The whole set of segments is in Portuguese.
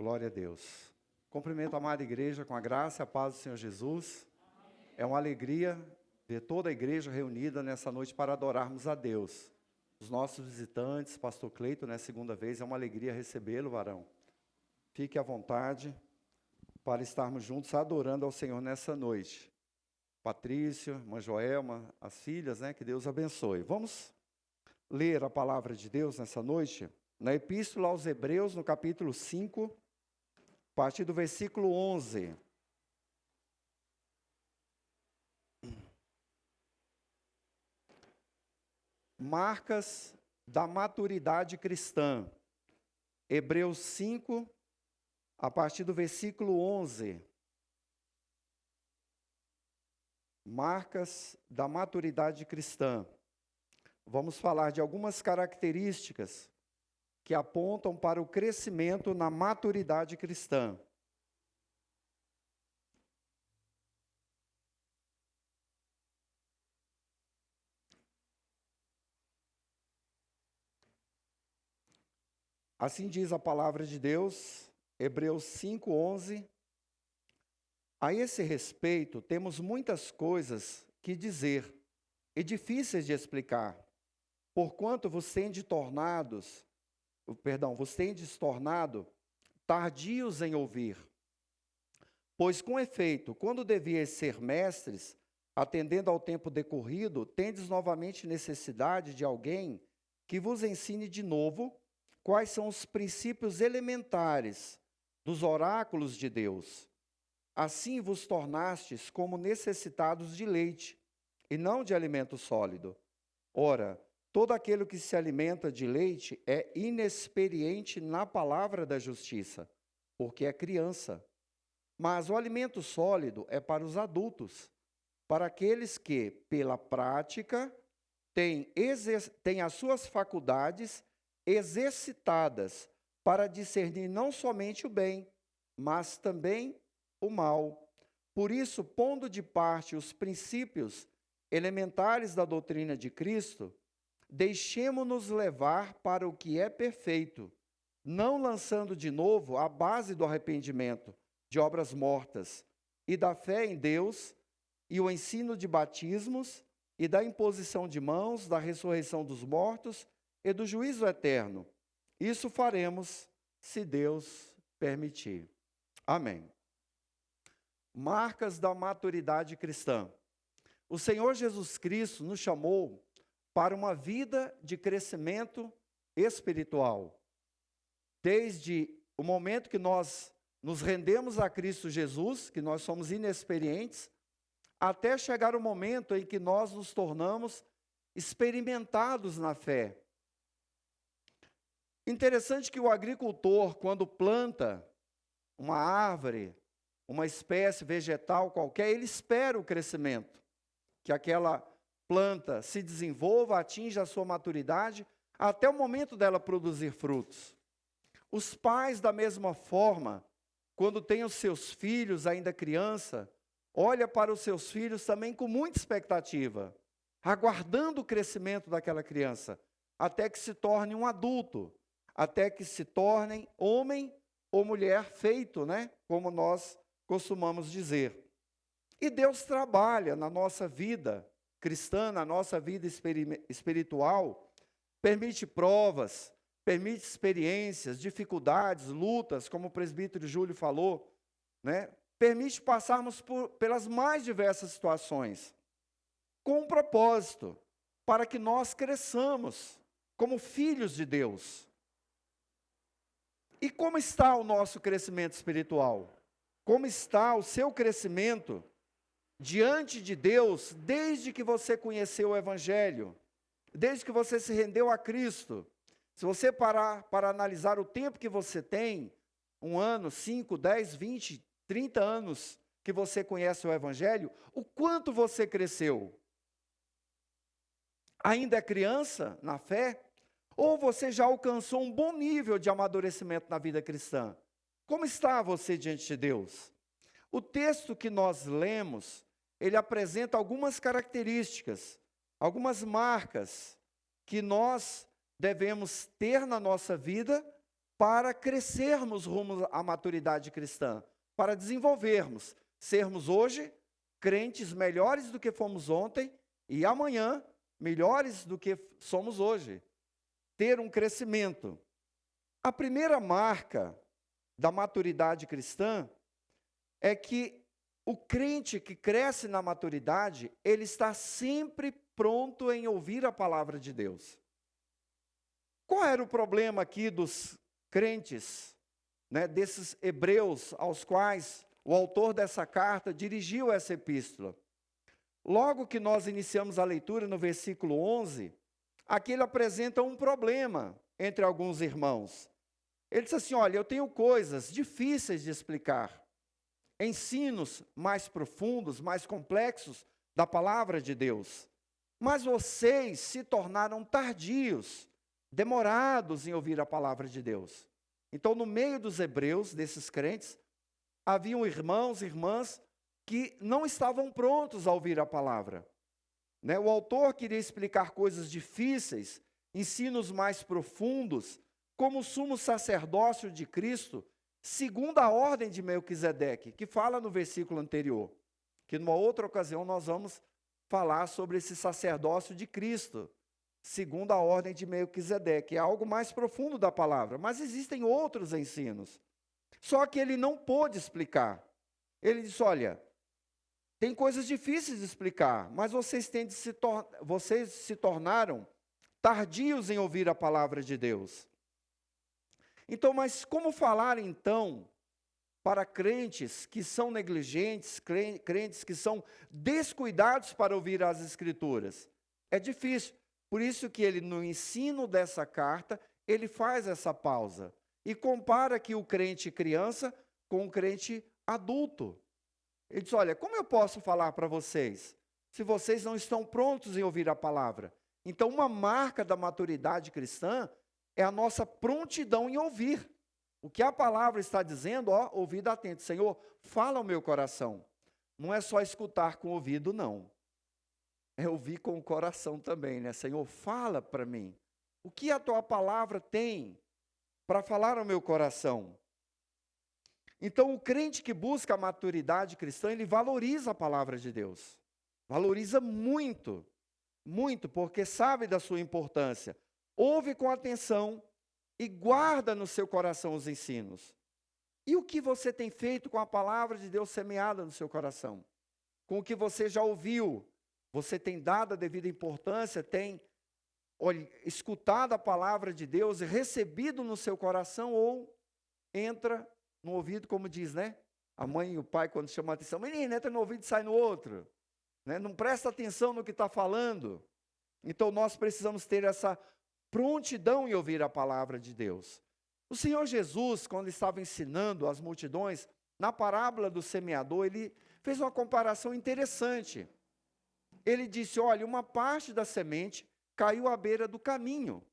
Glória a Deus. Cumprimento a amada igreja com a graça e a paz do Senhor Jesus. É uma alegria ver toda a igreja reunida nessa noite para adorarmos a Deus. Os nossos visitantes, pastor Cleito, segunda vez, é uma alegria recebê-lo, varão. Fique à vontade para estarmos juntos adorando ao Senhor nessa noite. Patrício, irmã Joelma, as filhas, que Deus abençoe. Vamos ler a palavra de Deus nessa noite? Na Epístola aos Hebreus, no capítulo 5, a partir do versículo 11. Marcas da maturidade cristã. Hebreus 5, a partir do versículo 11. Marcas da maturidade cristã. Vamos falar de algumas características que apontam para o crescimento na maturidade cristã. Assim diz a palavra de Deus, Hebreus 5:11. A esse respeito, temos muitas coisas que dizer e difíceis de explicar, porquanto vos tendes tornado tardios em ouvir. Pois, com efeito, quando devíeis ser mestres, atendendo ao tempo decorrido, tendes novamente necessidade de alguém que vos ensine de novo quais são os princípios elementares dos oráculos de Deus. Assim vos tornastes como necessitados de leite, e não de alimento sólido. Ora, todo aquele que se alimenta de leite é inexperiente na palavra da justiça, porque é criança. Mas o alimento sólido é para os adultos, para aqueles que, pela prática, têm as suas faculdades exercitadas para discernir não somente o bem, mas também o mal. Por isso, pondo de parte os princípios elementares da doutrina de Cristo, deixemo-nos levar para o que é perfeito, não lançando de novo a base do arrependimento, de obras mortas, e da fé em Deus, e o ensino de batismos, e da imposição de mãos, da ressurreição dos mortos, e do juízo eterno. Isso faremos, se Deus permitir. Amém. Marcas da maturidade cristã. O Senhor Jesus Cristo nos chamou para uma vida de crescimento espiritual. Desde o momento que nós nos rendemos a Cristo Jesus, que nós somos inexperientes, até chegar o momento em que nós nos tornamos experimentados na fé. Interessante que o agricultor, quando planta uma árvore, uma espécie vegetal qualquer, ele espera o crescimento, que aquela planta se desenvolva, atinja a sua maturidade, até o momento dela produzir frutos. Os pais, da mesma forma, quando têm os seus filhos ainda criança, olha para os seus filhos também com muita expectativa, aguardando o crescimento daquela criança, até que se torne um adulto, até que se tornem homem ou mulher feito, como nós costumamos dizer. E Deus trabalha na nossa vida cristã, na nossa vida espiritual, permite provas, permite experiências, dificuldades, lutas, como o presbítero Júlio falou, permite passarmos pelas mais diversas situações, com um propósito, para que nós cresçamos como filhos de Deus. E como está o nosso crescimento espiritual? Como está o seu crescimento diante de Deus, desde que você conheceu o Evangelho, desde que você se rendeu a Cristo? Se você parar para analisar o tempo que você tem, 1 ano, 5, 10, 20, 30 anos que você conhece o Evangelho, o quanto você cresceu? Ainda é criança na fé? Ou você já alcançou um bom nível de amadurecimento na vida cristã? Como está você diante de Deus? O texto que nós lemos, ele apresenta algumas características, algumas marcas que nós devemos ter na nossa vida para crescermos rumo à maturidade cristã, para desenvolvermos, sermos hoje crentes melhores do que fomos ontem e amanhã melhores do que somos hoje. Ter um crescimento. A primeira marca da maturidade cristã é que o crente que cresce na maturidade, ele está sempre pronto em ouvir a palavra de Deus. Qual era o problema aqui dos crentes, né, desses hebreus aos quais o autor dessa carta dirigiu essa epístola? Logo que nós iniciamos a leitura no versículo 11, aqui ele apresenta um problema entre alguns irmãos. Ele diz assim, olha, eu tenho coisas difíceis de explicar, ensinos mais profundos, mais complexos da palavra de Deus, mas vocês se tornaram tardios, demorados em ouvir a palavra de Deus. Então, no meio dos hebreus, desses crentes, haviam irmãos e irmãs que não estavam prontos a ouvir a palavra. Né? O autor queria explicar coisas difíceis, ensinos mais profundos, como o sumo sacerdócio de Cristo, segundo a ordem de Melquisedeque, que fala no versículo anterior, que numa outra ocasião nós vamos falar sobre esse sacerdócio de Cristo, segundo a ordem de Melquisedeque. É algo mais profundo da palavra, mas existem outros ensinos. Só que ele não pôde explicar. Ele disse, olha, tem coisas difíceis de explicar, mas vocês se tornaram tardios em ouvir a palavra de Deus. Então, mas como falar então para crentes que são negligentes, crentes que são descuidados para ouvir as Escrituras? É difícil. Por isso que ele, no ensino dessa carta, ele faz essa pausa e compara aqui o crente criança com o crente adulto. Ele diz, olha, como eu posso falar para vocês, se vocês não estão prontos em ouvir a palavra? Então, uma marca da maturidade cristã é a nossa prontidão em ouvir. O que a palavra está dizendo, ouvido atento. Senhor, fala ao meu coração. Não é só escutar com o ouvido, não. É ouvir com o coração também, né? Senhor, fala para mim. O que a tua palavra tem para falar ao meu coração? Então, o crente que busca a maturidade cristã, ele valoriza a palavra de Deus. Valoriza muito, muito, porque sabe da sua importância. Ouve com atenção e guarda no seu coração os ensinos. E o que você tem feito com a palavra de Deus semeada no seu coração? Com o que você já ouviu? Você tem dado a devida importância? Tem escutado a palavra de Deus e recebido no seu coração? Ou entra no ouvido, como diz, né? A mãe e o pai, quando chamam a atenção, menina, entra no ouvido e sai no outro. Né? Não presta atenção no que está falando. Então, nós precisamos ter essa prontidão em ouvir a palavra de Deus. O Senhor Jesus, quando estava ensinando as multidões, na parábola do semeador, ele fez uma comparação interessante. Ele disse, olha, uma parte da semente caiu à beira do caminho.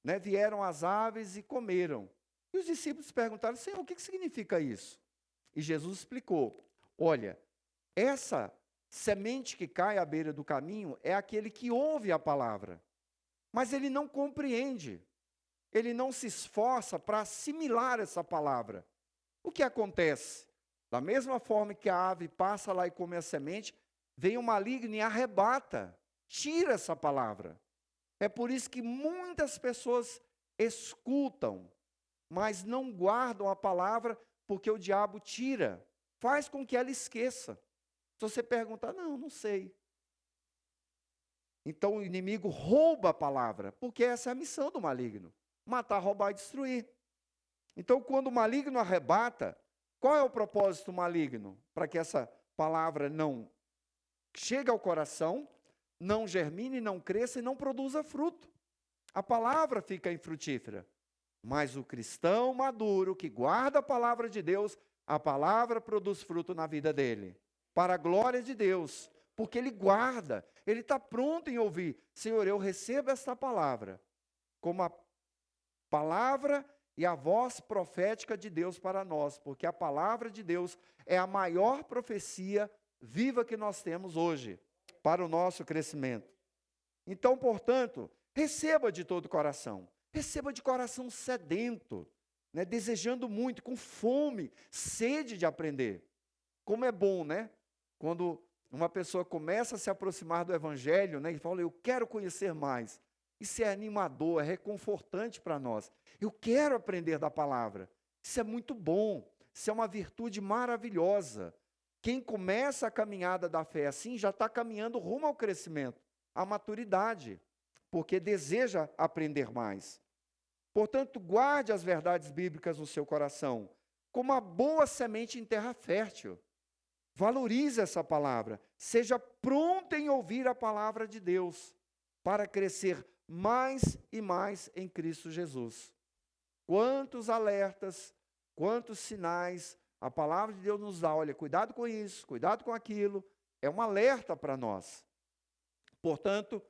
Né? Vieram as aves e comeram. E os discípulos perguntaram, Senhor, o que significa isso? E Jesus explicou, olha, essa semente que cai à beira do caminho é aquele que ouve a palavra. Mas ele não compreende, ele não se esforça para assimilar essa palavra. O que acontece? Da mesma forma que a ave passa lá e come a semente, vem o maligno e arrebata, tira essa palavra. É por isso que muitas pessoas escutam, mas não guardam a palavra, porque o diabo tira, faz com que ela esqueça. Se você perguntar, não sei. Então o inimigo rouba a palavra, porque essa é a missão do maligno, matar, roubar e destruir. Então quando o maligno arrebata, qual é o propósito maligno? Para que essa palavra não chegue ao coração, não germine, não cresça e não produza fruto. A palavra fica infrutífera. Mas o cristão maduro, que guarda a palavra de Deus, a palavra produz fruto na vida dele. Para a glória de Deus. Porque ele guarda, ele está pronto em ouvir. Senhor, eu recebo esta palavra como a palavra e a voz profética de Deus para nós. Porque a palavra de Deus é a maior profecia viva que nós temos hoje para o nosso crescimento. Então, portanto, receba de todo o coração. Receba de coração sedento. né, desejando muito, com fome, sede de aprender. Como é bom, né? Quando uma pessoa começa a se aproximar do Evangelho, né, e fala, eu quero conhecer mais. Isso é animador, é reconfortante para nós. Eu quero aprender da palavra. Isso é muito bom. Isso é uma virtude maravilhosa. Quem começa a caminhada da fé assim, já está caminhando rumo ao crescimento, à maturidade, porque deseja aprender mais. Portanto, guarde as verdades bíblicas no seu coração, como uma boa semente em terra fértil. Valorize essa palavra. Seja pronto em ouvir a palavra de Deus, para crescer mais e mais em Cristo Jesus. Quantos alertas, quantos sinais a palavra de Deus nos dá. Olha, cuidado com isso, cuidado com aquilo. É um alerta para nós. Portanto,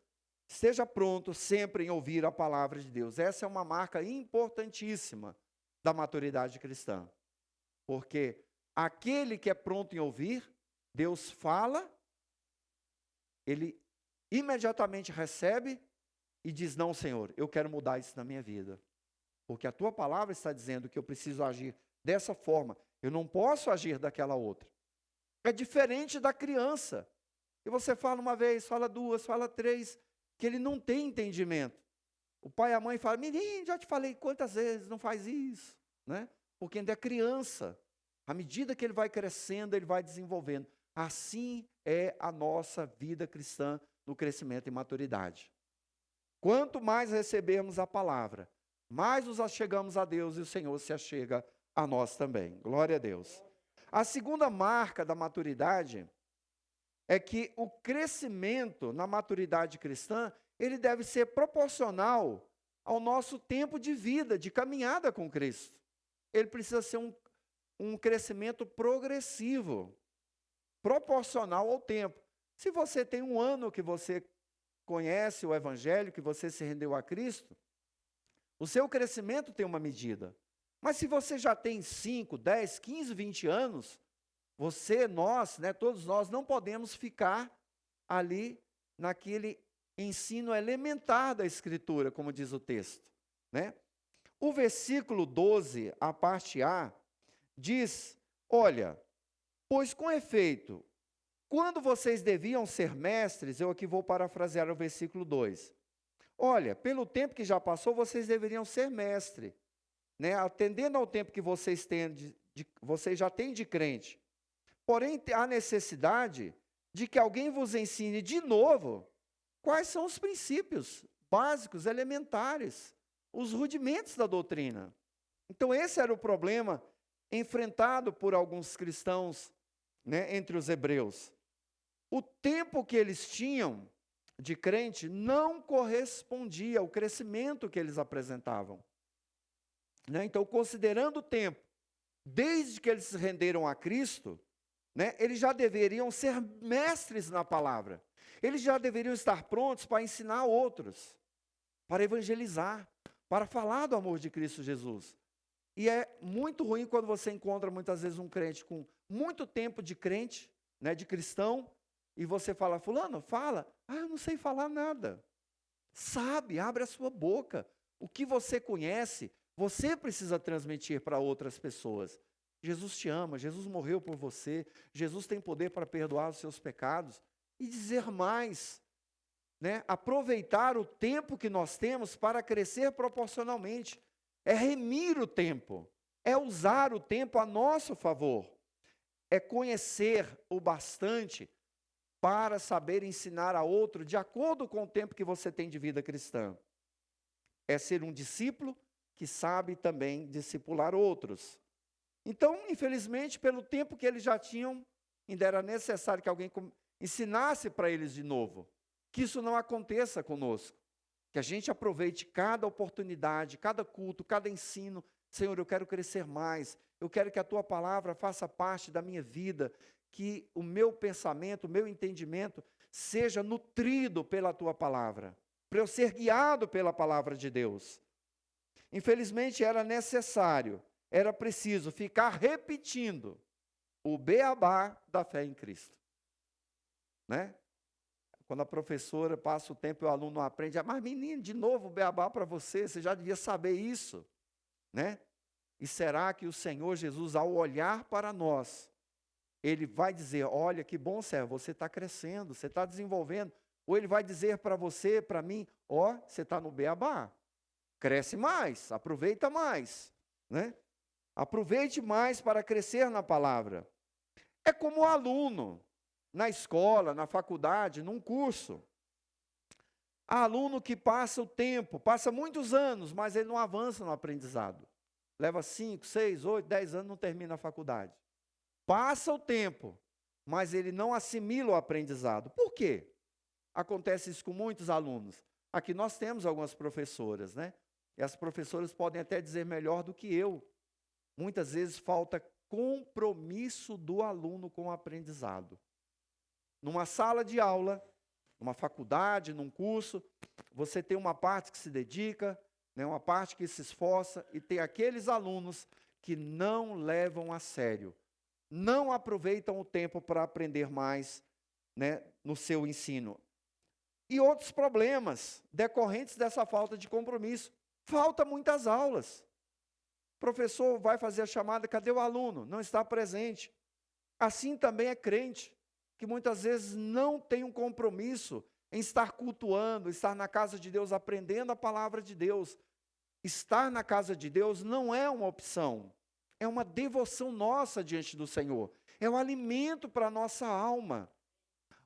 esteja pronto sempre em ouvir a palavra de Deus. Essa é uma marca importantíssima da maturidade cristã. Porque aquele que é pronto em ouvir, Deus fala, ele imediatamente recebe e diz, não, Senhor, eu quero mudar isso na minha vida. Porque a tua palavra está dizendo que eu preciso agir dessa forma. Eu não posso agir daquela outra. É diferente da criança. E você fala uma vez, fala duas, fala três, que ele não tem entendimento. O pai e a mãe falam, menino, já te falei quantas vezes, não faz isso. Né? Porque ainda é criança. À medida que ele vai crescendo, ele vai desenvolvendo. Assim é a nossa vida cristã no crescimento e maturidade. Quanto mais recebermos a palavra, mais nos achegamos a Deus e o Senhor se achega a nós também. Glória a Deus. A segunda marca da maturidade é que o crescimento na maturidade cristã, ele deve ser proporcional ao nosso tempo de vida, de caminhada com Cristo. Ele precisa ser um crescimento progressivo, proporcional ao tempo. Se você tem um ano que você conhece o Evangelho, que você se rendeu a Cristo, o seu crescimento tem uma medida. Mas se você já tem 5, 10, 15, 20 anos, nós, né, todos nós, não podemos ficar ali naquele ensino elementar da Escritura, como diz o texto. Né? O versículo 12, a parte A, diz, olha, pois com efeito, quando vocês deviam ser mestres, eu aqui vou parafrasear o versículo 2. Olha, pelo tempo que já passou, vocês deveriam ser mestre, né? Atendendo ao tempo que vocês já têm de crente. Porém, há necessidade de que alguém vos ensine de novo quais são os princípios básicos, elementares, os rudimentos da doutrina. Então, esse era o problema enfrentado por alguns cristãos, né, entre os hebreus. O tempo que eles tinham de crente não correspondia ao crescimento que eles apresentavam. Né? Então, considerando o tempo, desde que eles se renderam a Cristo, né, eles já deveriam ser mestres na palavra. Eles já deveriam estar prontos para ensinar outros, para evangelizar, para falar do amor de Cristo Jesus. E é muito ruim quando você encontra muitas vezes um crente com muito tempo de crente, né, de cristão, e você fala, fulano, fala. Eu não sei falar nada. Sabe, abre a sua boca. O que você conhece, você precisa transmitir para outras pessoas. Jesus te ama, Jesus morreu por você, Jesus tem poder para perdoar os seus pecados. E dizer mais, né? Aproveitar o tempo que nós temos para crescer proporcionalmente. É remir o tempo, é usar o tempo a nosso favor. É conhecer o bastante para saber ensinar a outro de acordo com o tempo que você tem de vida cristã. É ser um discípulo que sabe também discipular outros. Então, infelizmente, pelo tempo que eles já tinham, ainda era necessário que alguém ensinasse para eles de novo. Que isso não aconteça conosco. Que a gente aproveite cada oportunidade, cada culto, cada ensino. Senhor, eu quero crescer mais. Eu quero que a tua palavra faça parte da minha vida. Que o meu pensamento, o meu entendimento seja nutrido pela tua palavra. Para eu ser guiado pela palavra de Deus. Infelizmente era necessário, era preciso ficar repetindo o beabá da fé em Cristo. Né? Quando a professora passa o tempo e o aluno não aprende, mas menino, de novo o beabá para você, você já devia saber isso. Né? E será que o Senhor Jesus, ao olhar para nós, Ele vai dizer, olha que bom servo, você está crescendo, você está desenvolvendo. Ou Ele vai dizer para você, para mim, ó, você está no beabá, cresce mais, aproveita mais, né? Aproveite mais para crescer na palavra. É como o aluno, na escola, na faculdade, num curso. Há aluno que passa o tempo, passa muitos anos, mas ele não avança no aprendizado. Leva 5, 6, 8, 10 anos, não termina a faculdade. Passa o tempo, mas ele não assimila o aprendizado. Por quê? Acontece isso com muitos alunos. Aqui nós temos algumas professoras, né? E as professoras podem até dizer melhor do que eu. Muitas vezes falta compromisso do aluno com o aprendizado. Numa sala de aula, numa faculdade, num curso, você tem uma parte que se dedica, né, uma parte que se esforça, e tem aqueles alunos que não levam a sério, não aproveitam o tempo para aprender mais, né, no seu ensino. E outros problemas decorrentes dessa falta de compromisso. Falta muitas aulas. O professor vai fazer a chamada, cadê o aluno? Não está presente. Assim também é crente, que muitas vezes não tem um compromisso em estar cultuando, estar na casa de Deus, aprendendo a palavra de Deus. Estar na casa de Deus não é uma opção, é uma devoção nossa diante do Senhor. É um alimento para a nossa alma.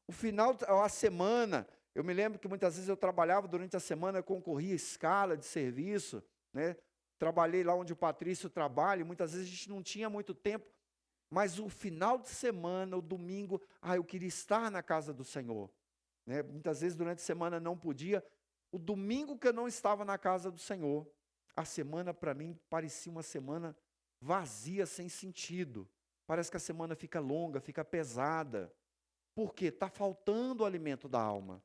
O final, a semana, eu me lembro que muitas vezes eu trabalhava durante a semana, eu concorria escala de serviço, né? Trabalhei lá onde o Patrício trabalha, e muitas vezes a gente não tinha muito tempo, mas o final de semana, o domingo, eu queria estar na casa do Senhor. Né? Muitas vezes durante a semana não podia. O domingo que eu não estava na casa do Senhor, a semana para mim parecia uma semana vazia, sem sentido. Parece que a semana fica longa, fica pesada. Por quê? Está faltando o alimento da alma.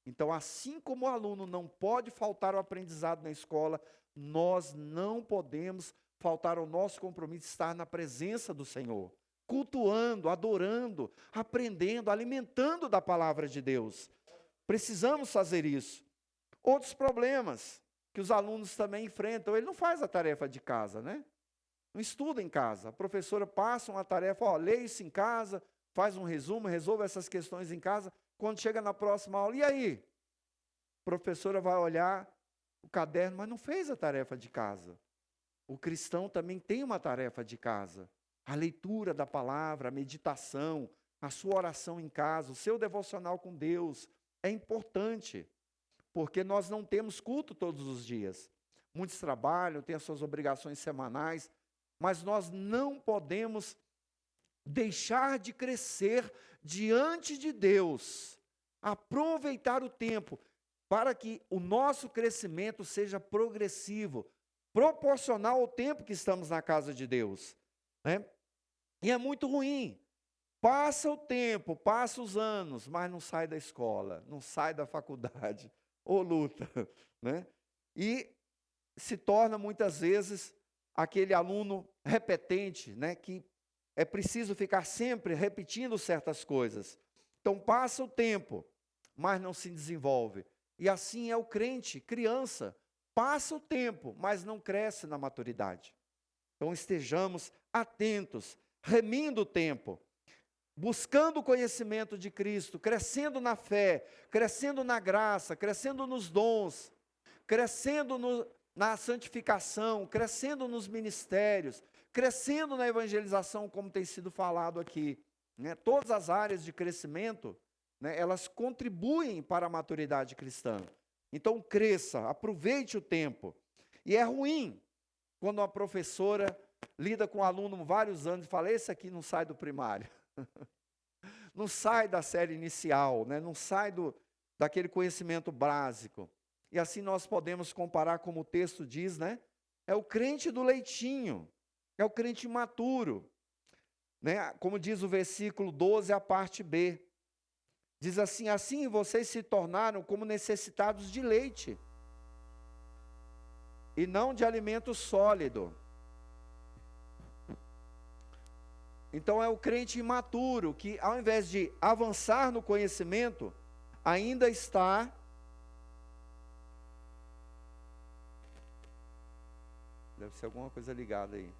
Então, assim como o aluno não pode faltar o aprendizado na escola, nós não podemos faltar ao nosso compromisso de estar na presença do Senhor, cultuando, adorando, aprendendo, alimentando da palavra de Deus. Precisamos fazer isso. Outros problemas que os alunos também enfrentam, ele não faz a tarefa de casa, né? Não estuda em casa. A professora passa uma tarefa, leia isso em casa, faz um resumo, resolve essas questões em casa. Quando chega na próxima aula, e aí? A professora vai olhar o caderno, mas não fez a tarefa de casa. O cristão também tem uma tarefa de casa. A leitura da palavra, a meditação, a sua oração em casa, o seu devocional com Deus é importante, porque nós não temos culto todos os dias. Muitos trabalham, têm as suas obrigações semanais, mas nós não podemos deixar de crescer diante de Deus, aproveitar o tempo para que o nosso crescimento seja progressivo, proporcional ao tempo que estamos na casa de Deus, né? E é muito ruim. Passa o tempo, passa os anos, mas não sai da escola, não sai da faculdade, ou luta, né? E se torna muitas vezes aquele aluno repetente, né? Que é preciso ficar sempre repetindo certas coisas. Então passa o tempo, mas não se desenvolve. E assim é o crente, criança. Passa o tempo, mas não cresce na maturidade. Então estejamos atentos, remindo o tempo, buscando o conhecimento de Cristo, crescendo na fé, crescendo na graça, crescendo nos dons, crescendo na santificação, crescendo nos ministérios, crescendo na evangelização, como tem sido falado aqui. Né? Todas as áreas de crescimento, né, elas contribuem para a maturidade cristã. Então cresça, aproveite o tempo. E é ruim quando uma professora lida com um aluno vários anos e fala, esse aqui não sai do primário. Não sai da série inicial, né? Não sai daquele conhecimento básico. E assim nós podemos comparar, como o texto diz, né? É o crente do leitinho, é o crente imaturo. Né? Como diz o versículo 12, a parte B. Diz assim, assim vocês se tornaram como necessitados de leite, e não de alimento sólido. Então é o crente imaturo, que ao invés de avançar no conhecimento, ainda está Deve ser alguma coisa ligada aí.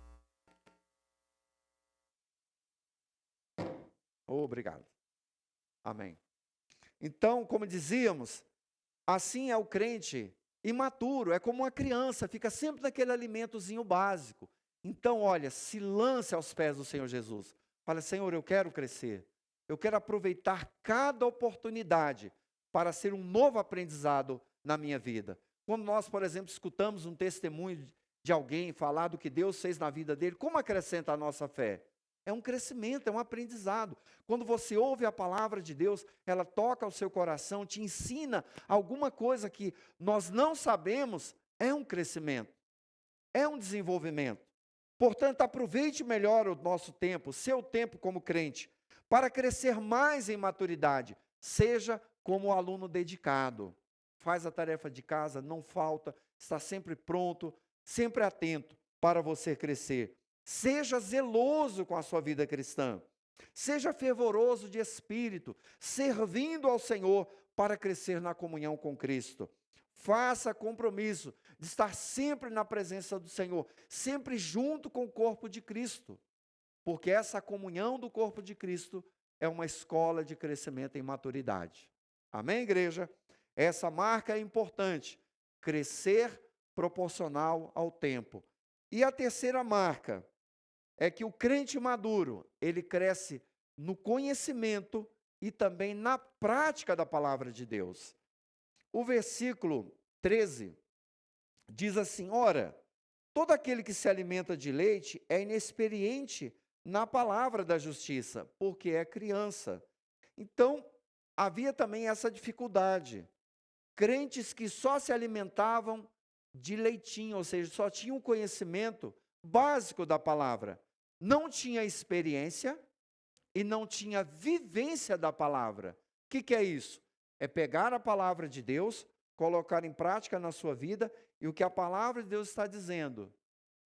Obrigado. Amém. Então, como dizíamos, assim é o crente imaturo, é como uma criança, fica sempre naquele alimentozinho básico. Então, olha, se lance aos pés do Senhor Jesus. Fala, Senhor, eu quero crescer. Eu quero aproveitar cada oportunidade para ser um novo aprendizado na minha vida. Quando nós, por exemplo, escutamos um testemunho de alguém falar do que Deus fez na vida dele, como acrescenta a nossa fé? É um crescimento, é um aprendizado. Quando você ouve a palavra de Deus, ela toca o seu coração, te ensina alguma coisa que nós não sabemos, é um crescimento, é um desenvolvimento. Portanto, aproveite melhor o nosso tempo, o seu tempo como crente, para crescer mais em maturidade. Seja como aluno dedicado. Faz a tarefa de casa, não falta, está sempre pronto, sempre atento para você crescer. Seja zeloso com a sua vida cristã. Seja fervoroso de espírito, servindo ao Senhor para crescer na comunhão com Cristo. Faça compromisso de estar sempre na presença do Senhor, sempre junto com o corpo de Cristo, porque essa comunhão do corpo de Cristo é uma escola de crescimento em maturidade. Amém, igreja? Essa marca é importante, crescer proporcional ao tempo. E a terceira marca é que o crente maduro, ele cresce no conhecimento e também na prática da palavra de Deus. O versículo 13 diz assim: ora, todo aquele que se alimenta de leite é inexperiente na palavra da justiça, porque é criança. Então, havia também essa dificuldade. Crentes que só se alimentavam de leitinho, ou seja, só tinham conhecimento básico da palavra. Não tinha experiência e não tinha vivência da palavra. O que é isso? É pegar a palavra de Deus, colocar em prática na sua vida, e o que a palavra de Deus está dizendo,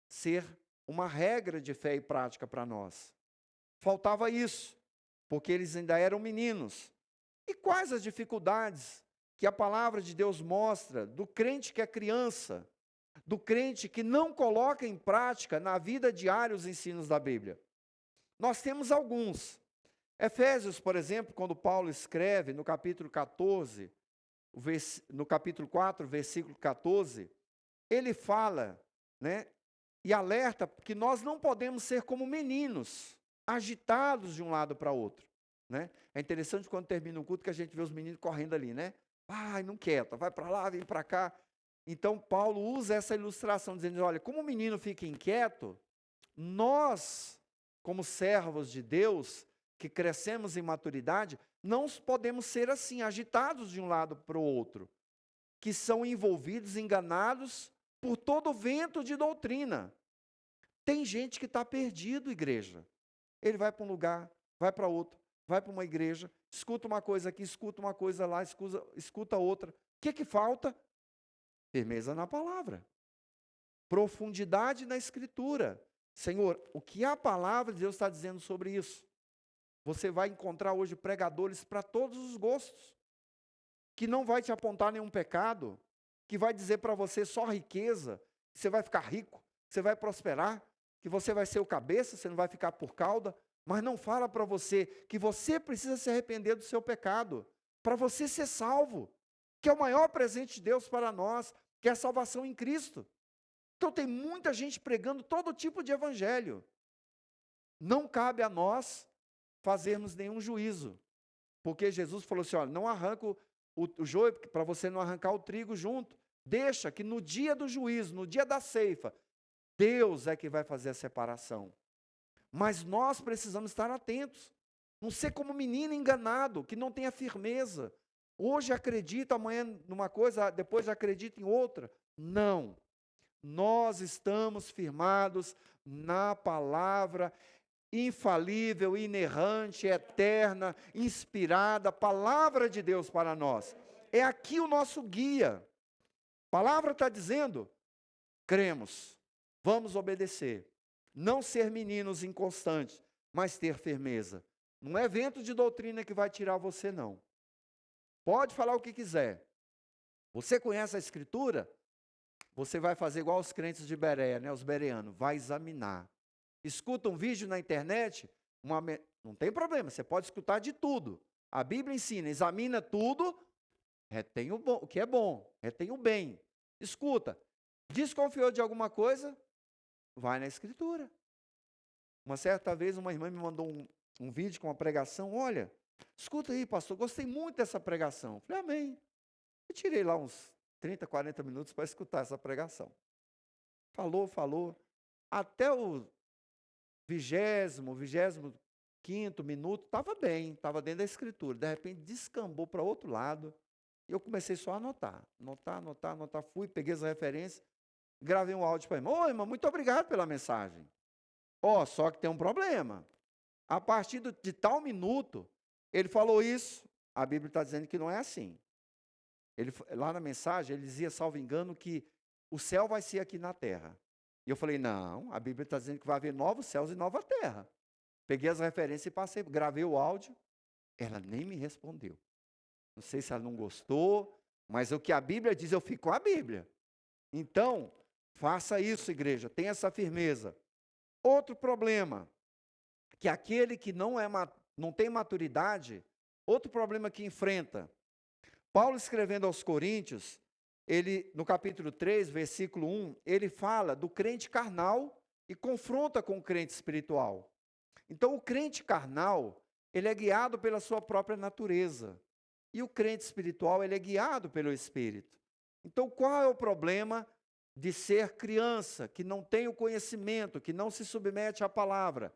ser uma regra de fé e prática para nós. Faltava isso, porque eles ainda eram meninos. E quais as dificuldades que a palavra de Deus mostra do crente que é criança, do crente que não coloca em prática na vida diária os ensinos da Bíblia? Nós temos alguns. Efésios, por exemplo, quando Paulo escreve no capítulo 14, no capítulo 4, versículo 14, ele fala, né, e alerta que nós não podemos ser como meninos, agitados de um lado para outro, né? É interessante quando termina um culto que a gente vê os meninos correndo ali, né? Ai, não quieta, vai para lá, vem para cá. Então, Paulo usa essa ilustração, dizendo, olha, como o menino fica inquieto, nós, como servos de Deus, que crescemos em maturidade, não podemos ser assim, agitados de um lado para o outro, que são envolvidos, enganados por todo vento de doutrina. Tem gente que está perdido, igreja. Ele vai para um lugar, vai para outro, vai para uma igreja, escuta uma coisa aqui, escuta uma coisa lá, escuta outra. O que falta? Firmeza na palavra. Profundidade na Escritura. Senhor, o que a palavra de Deus está dizendo sobre isso? Você vai encontrar hoje pregadores para todos os gostos, que não vai te apontar nenhum pecado, que vai dizer para você só riqueza, que você vai ficar rico, que você vai prosperar, que você vai ser o cabeça, você não vai ficar por cauda, mas não fala para você que você precisa se arrepender do seu pecado, para você ser salvo, que é o maior presente de Deus para nós, que é a salvação em Cristo. Então tem muita gente pregando todo tipo de evangelho. Não cabe a nós fazermos nenhum juízo, porque Jesus falou assim, olha, não arranca o joio, para você não arrancar o trigo junto, deixa que no dia do juízo, no dia da ceifa, Deus é que vai fazer a separação. Mas nós precisamos estar atentos, não ser como menino enganado, que não tenha firmeza, hoje acredita, amanhã numa coisa, depois acredita em outra. Não, nós estamos firmados na palavra infalível, inerrante, eterna, inspirada, palavra de Deus para nós. É aqui o nosso guia. A palavra está dizendo, cremos, vamos obedecer. Não ser meninos inconstantes, mas ter firmeza. Não é vento de doutrina que vai tirar você, não. Pode falar o que quiser. Você conhece a Escritura? você vai fazer igual os crentes de Bereia, né? Os bereanos, vai examinar. Escuta um vídeo na internet, não tem problema, você pode escutar de tudo. A Bíblia ensina, examina tudo, retém o que é bom, retém o bem. Escuta, desconfiou de alguma coisa, vai na Escritura. Uma certa vez uma irmã me mandou um vídeo com uma pregação, olha, escuta aí, pastor, gostei muito dessa pregação. Falei, amém. Eu tirei lá uns 30, 40 minutos para escutar essa pregação. Falou. Até o 25º minuto, estava bem, estava dentro da Escritura. De repente, descambou para outro lado. E eu comecei só a anotar. Fui, peguei as referências, gravei um áudio para a irmã. Ô, irmã, muito obrigado pela mensagem. Só que tem um problema. A partir de tal minuto, ele falou isso. A Bíblia está dizendo que não é assim. Lá na mensagem, ele dizia, salvo engano, que o céu vai ser aqui na terra. E eu falei, não, a Bíblia está dizendo que vai haver novos céus e nova terra. Peguei as referências e passei, gravei o áudio. Ela nem me respondeu. Não sei se ela não gostou, mas o que a Bíblia diz, eu fico com a Bíblia. Então, faça isso, igreja, tenha essa firmeza. Outro problema, que aquele que não tem maturidade, outro problema que enfrenta. Paulo, escrevendo aos Coríntios, ele, no capítulo 3, versículo 1, ele fala do crente carnal e confronta com o crente espiritual. Então, o crente carnal, ele é guiado pela sua própria natureza. E o crente espiritual, ele é guiado pelo Espírito. Então, qual é o problema de ser criança, que não tem o conhecimento, que não se submete à palavra?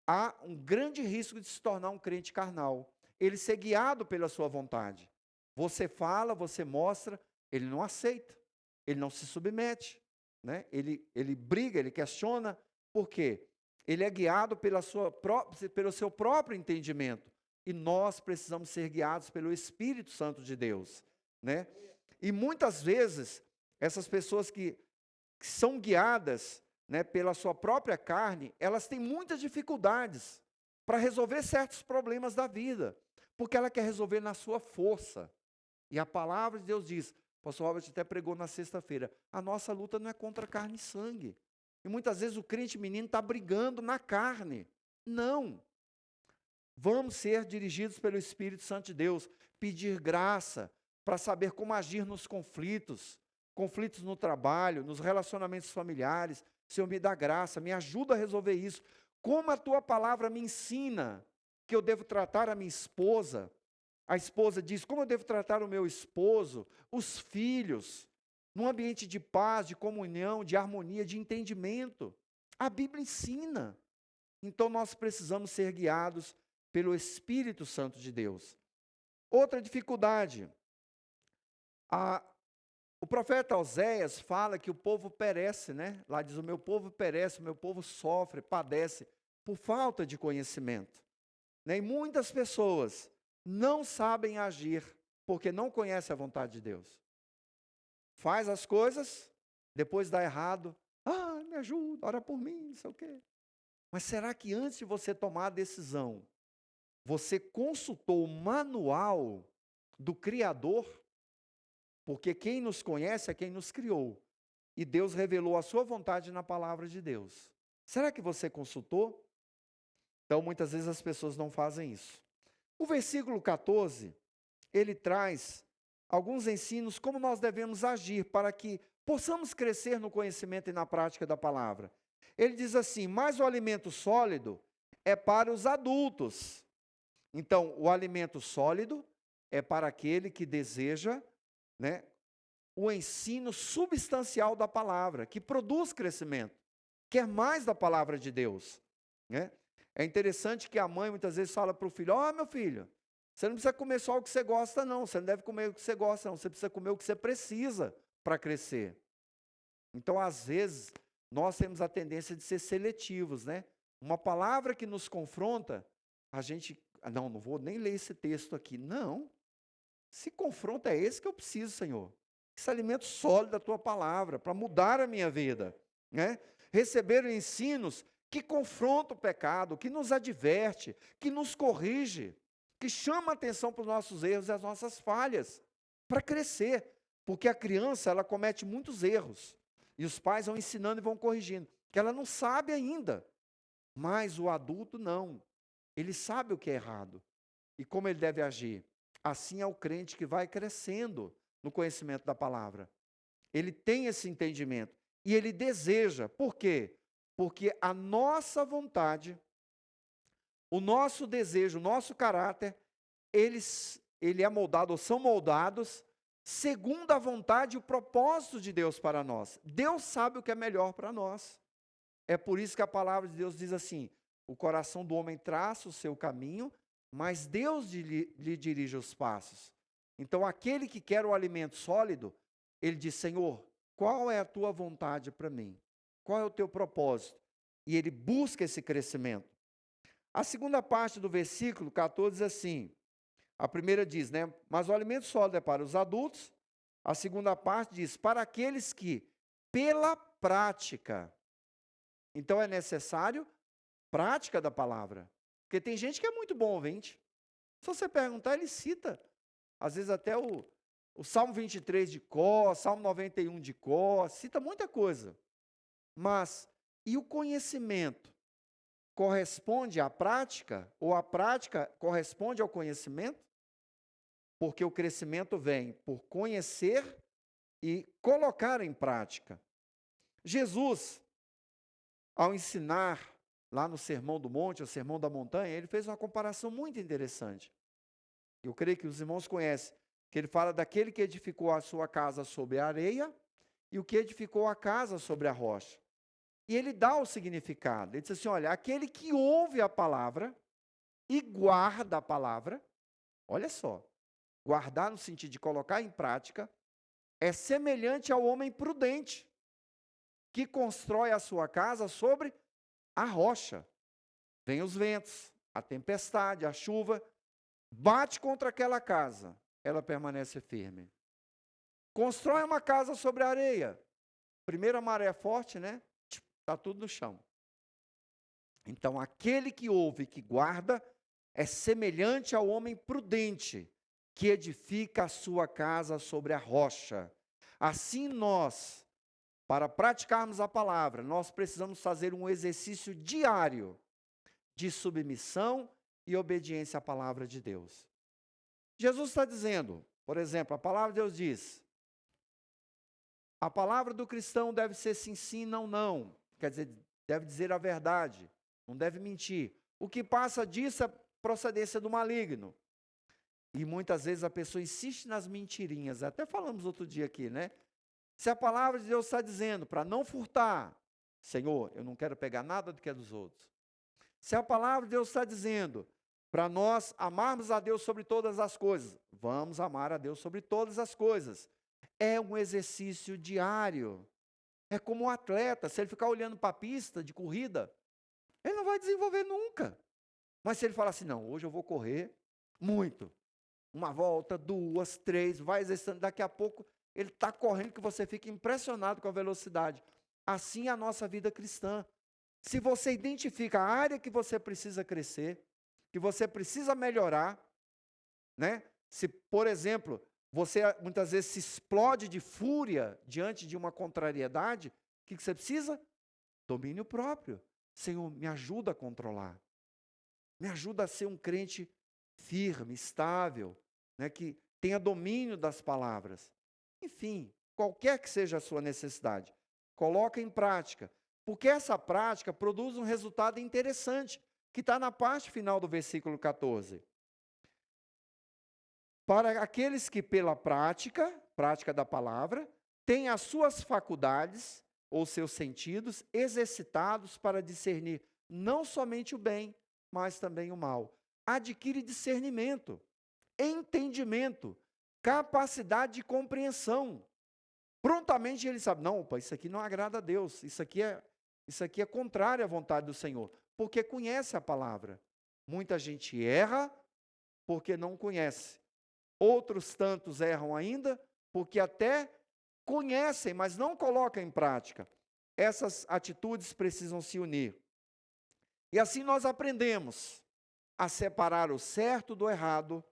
Há um grande risco de se tornar um crente carnal. Ele ser guiado pela sua vontade. Você fala, você mostra, ele não aceita, ele não se submete, né? Ele briga, ele questiona, por quê? Ele é guiado pelo seu próprio entendimento, e nós precisamos ser guiados pelo Espírito Santo de Deus, né? E muitas vezes, essas pessoas que são guiadas, né, pela sua própria carne, elas têm muitas dificuldades para resolver certos problemas da vida, porque ela quer resolver na sua força. E a palavra de Deus diz, o pastor Robert até pregou na sexta-feira, a nossa luta não é contra carne e sangue. E muitas vezes o crente menino está brigando na carne. Não. Vamos ser dirigidos pelo Espírito Santo de Deus, pedir graça para saber como agir nos conflitos no trabalho, nos relacionamentos familiares. Senhor, me dá graça, me ajuda a resolver isso. Como a tua palavra me ensina que eu devo tratar a minha esposa. A esposa diz, como eu devo tratar o meu esposo, os filhos, num ambiente de paz, de comunhão, de harmonia, de entendimento. A Bíblia ensina. Então nós precisamos ser guiados pelo Espírito Santo de Deus. Outra dificuldade. O profeta Oséias fala que o povo perece, né? Lá diz, o meu povo perece, o meu povo sofre, padece, por falta de conhecimento. Né? E muitas pessoas não sabem agir, porque não conhecem a vontade de Deus. Faz as coisas, depois dá errado. Me ajuda, ora por mim, não sei o quê. Mas será que antes de você tomar a decisão, você consultou o manual do Criador? Porque quem nos conhece é quem nos criou. E Deus revelou a sua vontade na palavra de Deus. Será que você consultou? Então, muitas vezes as pessoas não fazem isso. O versículo 14, ele traz alguns ensinos como nós devemos agir para que possamos crescer no conhecimento e na prática da palavra. Ele diz assim, mas o alimento sólido é para os adultos. Então, o alimento sólido é para aquele que deseja, né, o ensino substancial da palavra, que produz crescimento, quer mais da palavra de Deus, né? É interessante que a mãe muitas vezes fala para o filho, meu filho, você não precisa comer só o que você gosta não, você não deve comer o que você gosta não, você precisa comer o que você precisa para crescer. Então, às vezes, nós temos a tendência de ser seletivos, né? Uma palavra que nos confronta, a gente, não vou nem ler esse texto aqui, não. Se confronto é esse que eu preciso, Senhor. Esse alimento sólido da tua palavra, para mudar a minha vida, né? Receber ensinos que confrontam o pecado, que nos adverte, que nos corrige, que chama a atenção para os nossos erros e as nossas falhas, para crescer. Porque a criança, ela comete muitos erros. E os pais vão ensinando e vão corrigindo. Que ela não sabe ainda. Mas o adulto não. Ele sabe o que é errado. E como ele deve agir. Assim é o crente que vai crescendo no conhecimento da palavra. Ele tem esse entendimento. E ele deseja. Por quê? Porque a nossa vontade, o nosso desejo, o nosso caráter, ele é moldado, ou são moldados, segundo a vontade e o propósito de Deus para nós. Deus sabe o que é melhor para nós. É por isso que a palavra de Deus diz assim: o coração do homem traça o seu caminho, mas Deus lhe dirige os passos. Então, aquele que quer o alimento sólido, ele diz: Senhor, qual é a tua vontade para mim? Qual é o teu propósito? E ele busca esse crescimento. A segunda parte do versículo 14 diz assim, a primeira diz, né? Mas o alimento sólido é para os adultos. A segunda parte diz, para aqueles que, pela prática. Então é necessário prática da palavra. Porque tem gente que é muito bom ouvinte. Se você perguntar, ele cita. Às vezes até o Salmo 23 de cor, Salmo 91 de cor, cita muita coisa. Mas, e o conhecimento? Corresponde à prática? Ou a prática corresponde ao conhecimento? Porque o crescimento vem por conhecer e colocar em prática. Jesus, ao ensinar lá no Sermão do Monte, o Sermão da Montanha, ele fez uma comparação muito interessante. Eu creio que os irmãos conhecem, que ele fala daquele que edificou a sua casa sobre a areia e o que edificou a casa sobre a rocha. E ele dá o significado. Ele diz assim, olha, aquele que ouve a palavra e guarda a palavra, olha só, guardar no sentido de colocar em prática, é semelhante ao homem prudente, que constrói a sua casa sobre a rocha. Vem os ventos, a tempestade, a chuva, bate contra aquela casa, ela permanece firme. Constrói uma casa sobre a areia. Primeira maré forte, né? Está tudo no chão. Então, aquele que ouve e que guarda é semelhante ao homem prudente, que edifica a sua casa sobre a rocha. Assim nós, para praticarmos a palavra, nós precisamos fazer um exercício diário de submissão e obediência à palavra de Deus. Jesus está dizendo, por exemplo, a palavra de Deus diz, a palavra do cristão deve ser sim, sim, não, não. Quer dizer, deve dizer a verdade, não deve mentir. O que passa disso é procedência do maligno. E muitas vezes a pessoa insiste nas mentirinhas. Até falamos outro dia aqui, né? Se a palavra de Deus está dizendo para não furtar, Senhor, eu não quero pegar nada do que é dos outros. Se a palavra de Deus está dizendo para nós amarmos a Deus sobre todas as coisas, vamos amar a Deus sobre todas as coisas. É um exercício diário. É como um atleta, se ele ficar olhando para a pista de corrida, ele não vai desenvolver nunca. Mas se ele falar assim, não, hoje eu vou correr muito. Uma volta, 2, 3, vai exercitando, daqui a pouco ele está correndo que você fica impressionado com a velocidade. Assim é a nossa vida cristã. Se você identifica a área que você precisa crescer, que você precisa melhorar, né? Se, por exemplo, você muitas vezes se explode de fúria diante de uma contrariedade, o que você precisa? Domínio próprio. Senhor, me ajuda a controlar. Me ajuda a ser um crente firme, estável, né, que tenha domínio das palavras. Enfim, qualquer que seja a sua necessidade, coloca em prática, porque essa prática produz um resultado interessante, que está na parte final do versículo 14. Para aqueles que pela prática da palavra, têm as suas faculdades, ou seus sentidos, exercitados para discernir não somente o bem, mas também o mal. Adquire discernimento, entendimento, capacidade de compreensão. Prontamente ele sabe, não, opa, isso aqui não agrada a Deus, isso aqui é contrário à vontade do Senhor, porque conhece a palavra. Muita gente erra porque não conhece. Outros tantos erram ainda porque até conhecem, mas não colocam em prática. Essas atitudes precisam se unir. E assim nós aprendemos a separar o certo do errado,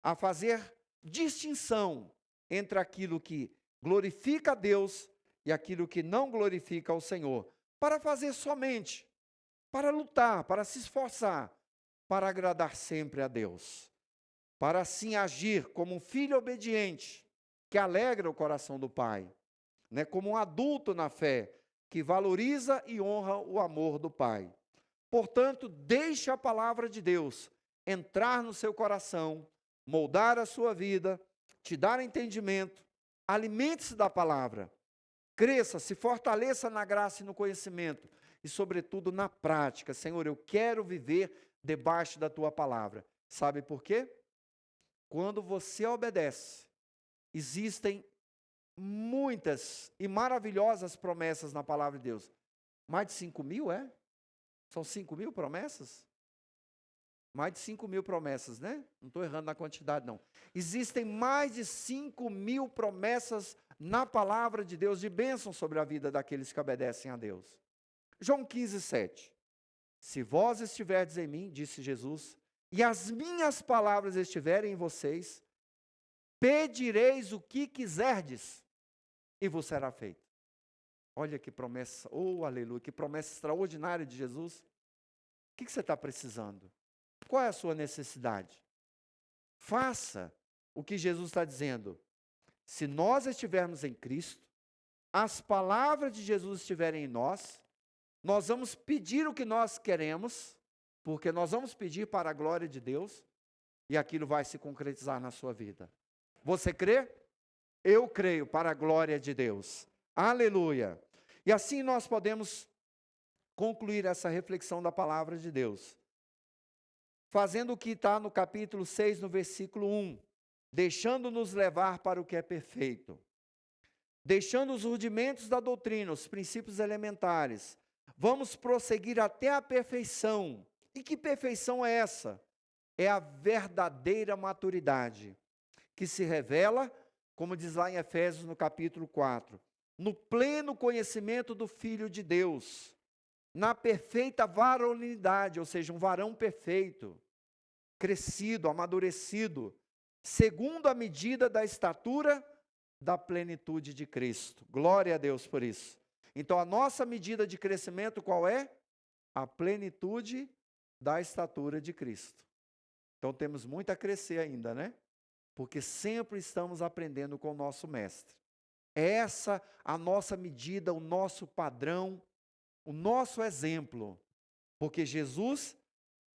a fazer distinção entre aquilo que glorifica a Deus e aquilo que não glorifica ao Senhor, para fazer somente, para lutar, para se esforçar, para agradar sempre a Deus, para assim agir como um filho obediente, que alegra o coração do Pai, né? Como um adulto na fé, que valoriza e honra o amor do Pai. Portanto, deixe a palavra de Deus entrar no seu coração, moldar a sua vida, te dar entendimento, alimente-se da palavra, cresça, se fortaleça na graça e no conhecimento, e sobretudo na prática. Senhor, eu quero viver debaixo da tua palavra. Sabe por quê? Quando você obedece, existem muitas e maravilhosas promessas na palavra de Deus. Mais de 5.000, é? São 5.000 promessas? Mais de 5.000 promessas, né? Não estou errando na quantidade, não. Existem mais de 5.000 promessas na palavra de Deus, de bênção sobre a vida daqueles que obedecem a Deus. João 15:7. Se vós estiverdes em mim, disse Jesus, e as minhas palavras estiverem em vocês, pedireis o que quiserdes, e vos será feito. Olha que promessa, oh aleluia, que promessa extraordinária de Jesus. O que você está precisando? Qual é a sua necessidade? Faça o que Jesus está dizendo. Se nós estivermos em Cristo, as palavras de Jesus estiverem em nós, nós vamos pedir o que nós queremos, porque nós vamos pedir para a glória de Deus, e aquilo vai se concretizar na sua vida. Você crê? Eu creio, para a glória de Deus. Aleluia! E assim nós podemos concluir essa reflexão da palavra de Deus, fazendo o que está no capítulo 6, no versículo 1, deixando-nos levar para o que é perfeito, deixando os rudimentos da doutrina, os princípios elementares, vamos prosseguir até a perfeição. E que perfeição é essa? É a verdadeira maturidade, que se revela, como diz lá em Efésios no capítulo 4, no pleno conhecimento do Filho de Deus, na perfeita varonilidade, ou seja, um varão perfeito, crescido, amadurecido, segundo a medida da estatura da plenitude de Cristo. Glória a Deus por isso. Então, a nossa medida de crescimento qual é? A plenitude da estatura de Cristo. Então, temos muito a crescer ainda, né? Porque sempre estamos aprendendo com o nosso Mestre. É essa a nossa medida, o nosso padrão, o nosso exemplo. Porque Jesus,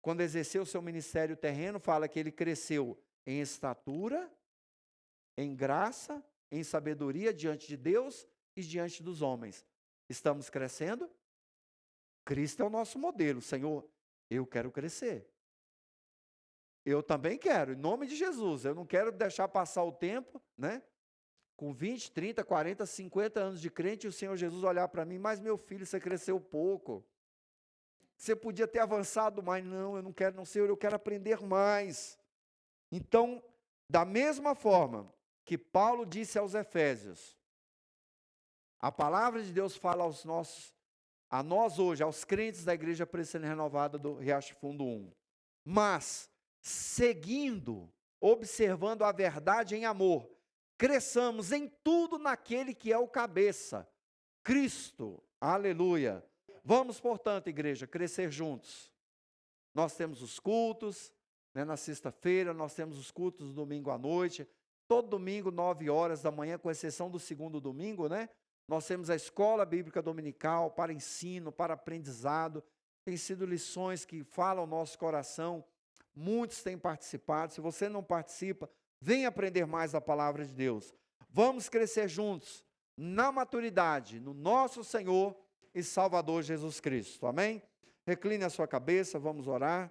quando exerceu o seu ministério terreno, fala que ele cresceu em estatura, em graça, em sabedoria diante de Deus e diante dos homens. Estamos crescendo? Cristo é o nosso modelo. Senhor, eu quero crescer. Eu também quero, em nome de Jesus. Eu não quero deixar passar o tempo, né? Com 20, 30, 40, 50 anos de crente, e o Senhor Jesus olhar para mim, mas meu filho, você cresceu pouco. Você podia ter avançado mais. Não, eu não quero, não, Senhor, eu quero aprender mais. Então, da mesma forma que Paulo disse aos Efésios, a palavra de Deus fala a nós hoje, aos crentes da Igreja Presbiteriana Renovada do Riacho Fundo 1. Mas, seguindo, observando a verdade em amor, cresçamos em tudo naquele que é o cabeça, Cristo. Aleluia. Vamos, portanto, igreja, crescer juntos. Nós temos os cultos, né, na sexta-feira, nós temos os cultos no domingo à noite, todo domingo, 9 horas da manhã, com exceção do segundo domingo, né? Nós temos a escola bíblica dominical para ensino, para aprendizado. Tem sido lições que falam ao nosso coração. Muitos têm participado. Se você não participa, venha aprender mais da palavra de Deus. Vamos crescer juntos na maturidade, no nosso Senhor e Salvador Jesus Cristo. Amém? Recline a sua cabeça, vamos orar.